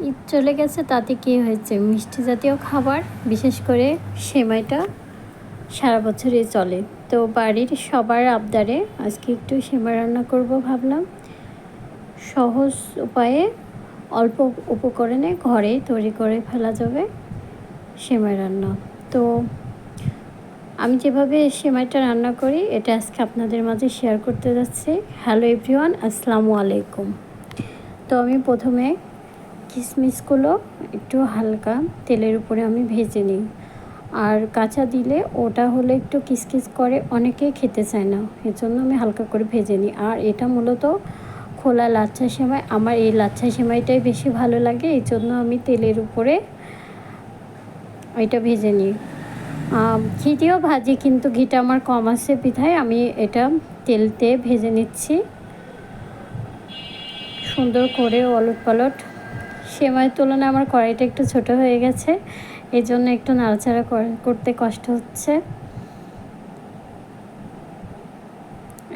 ঈদ চলে গেছে, তাতে কী হয়েছে, মিষ্টি জাতীয় খাবার বিশেষ করে সেমাইটা সারা বছরই চলে। তো বাড়ির সবার আবদারে আজকে একটু সেমাই রান্না করব ভাবলাম। সহজ উপায়ে অল্প উপকরণে ঘরে তৈরি করে ফেলা যাবে সেমাই রান্না। তো আমি যেভাবে সেমাইটা রান্না করি এটা আজকে আপনাদের মাঝে শেয়ার করতে যাচ্ছি। হ্যালো এভরিওয়ান, আসসালামু আলাইকুম। তো আমি প্রথমে কিশমিশগুলো একটু হালকা তেলের উপরে আমি ভেজে নিই। আর কাঁচা দিলে ওটা হলে একটু কিসকিস করে, অনেকেই খেতে চায় না, এজন্য আমি হালকা করে ভেজে নিই। আর এটা মূলত খোলা লাচ্ছা সেমাই, আমার এই লাচ্ছা সেমাইটাই বেশি ভালো লাগে, এই জন্য আমি তেলের উপরে এটা ভেজে নিই। ঘি দিয়েও ভাজি, কিন্তু ঘিটা আমার কম আছে বিধায় আমি এটা তেলতে ভেজে নিচ্ছি সুন্দর করে ওলট পালট। সেমাইয়ের তুলনায় আমার কড়াইটা একটু ছোট হয়ে গেছে, এই জন্য একটু নাড়াচাড়া করতে কষ্ট হচ্ছে।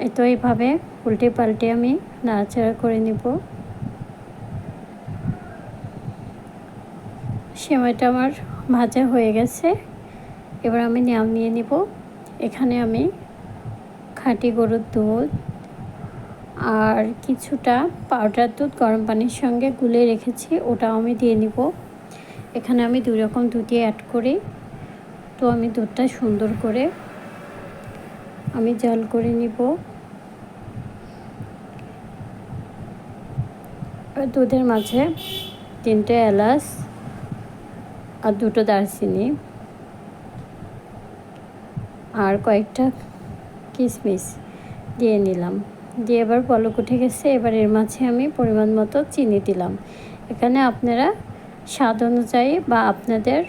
এই তো এইভাবে উল্টে পাল্টে আমি নাড়াচাড়া করে নিব। সেমাইটা আমার ভাজা হয়ে গেছে, এবার আমি নামিয়ে নিব। এখানে আমি খাঁটি গরুর দুধ আর কিছুটা পাউডার দুধ গরম পানির সঙ্গে গুলে রেখেছি, ওটাও আমি দিয়ে নিব। এখানে আমি 2 রকম দুধই অ্যাড করি। তো আমি দুধটা সুন্দর করে আমি জাল করে নিব। দুধের মাঝে 3টে এলাচ আর 2টো দারচিনি আর কয়েকটা কিশমিশ দিয়ে নিলাম। দিয়ে এবার বলক উঠে গেছে, এবার এর মাঝে আমি পরিমাণ মতো চিনি দিলাম। এখানে আপনারা স্বাদ অনুযায়ী বা আপনাদের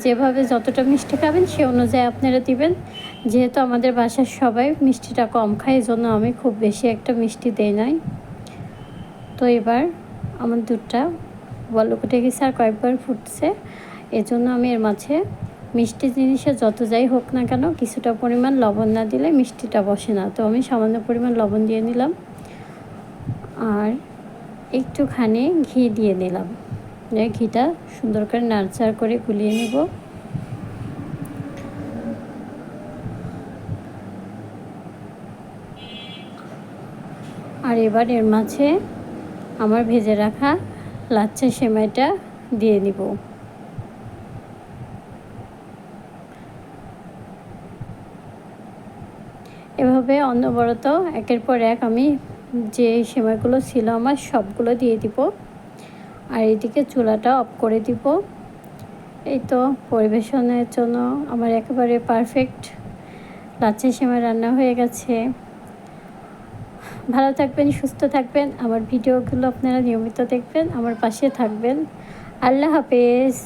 যেভাবে যতটা মিষ্টি খাবেন সে অনুযায়ী আপনারা দিবেন। যেহেতু আমাদের বাসার সবাই মিষ্টিটা কম খায়, এই জন্য আমি খুব বেশি একটা মিষ্টি দেই নাই। তো এবার আমার দুধটা বলক উঠে গেছে আর কয়েকবার ফুটছে, এজন্য আমি এর মাঝে মিষ্টি জিনিসে যত যাই হোক না কেন কিছুটা পরিমাণ লবণ না দিলে মিষ্টিটা বসে না। তো আমি সামান্য পরিমাণ লবণ দিয়ে নিলাম আর একটুখানি ঘি দিয়ে নিলাম। ঘিটা সুন্দর করে নাড়াচাড়া করে গুলিয়ে নেব। আর এবার এর মাঝে আমার ভেজে রাখা লাচ্ছা সেমাইটা দিয়ে নিব। এভাবে অনবরত একের পর এক আমি যে সেমাইগুলো ছিল আমার সবগুলো দিয়ে দিব। আর এদিকে চুলাটা অফ করে দিব। এই তো পরিবেশনের জন্য আমার একেবারে পারফেক্ট লাচ্ছা সেমাই রান্না হয়ে গেছে। ভালো থাকবেন, সুস্থ থাকবেন, আমার ভিডিওগুলো আপনারা নিয়মিত দেখবেন, আমার পাশে থাকবেন। আল্লাহ হাফেজ।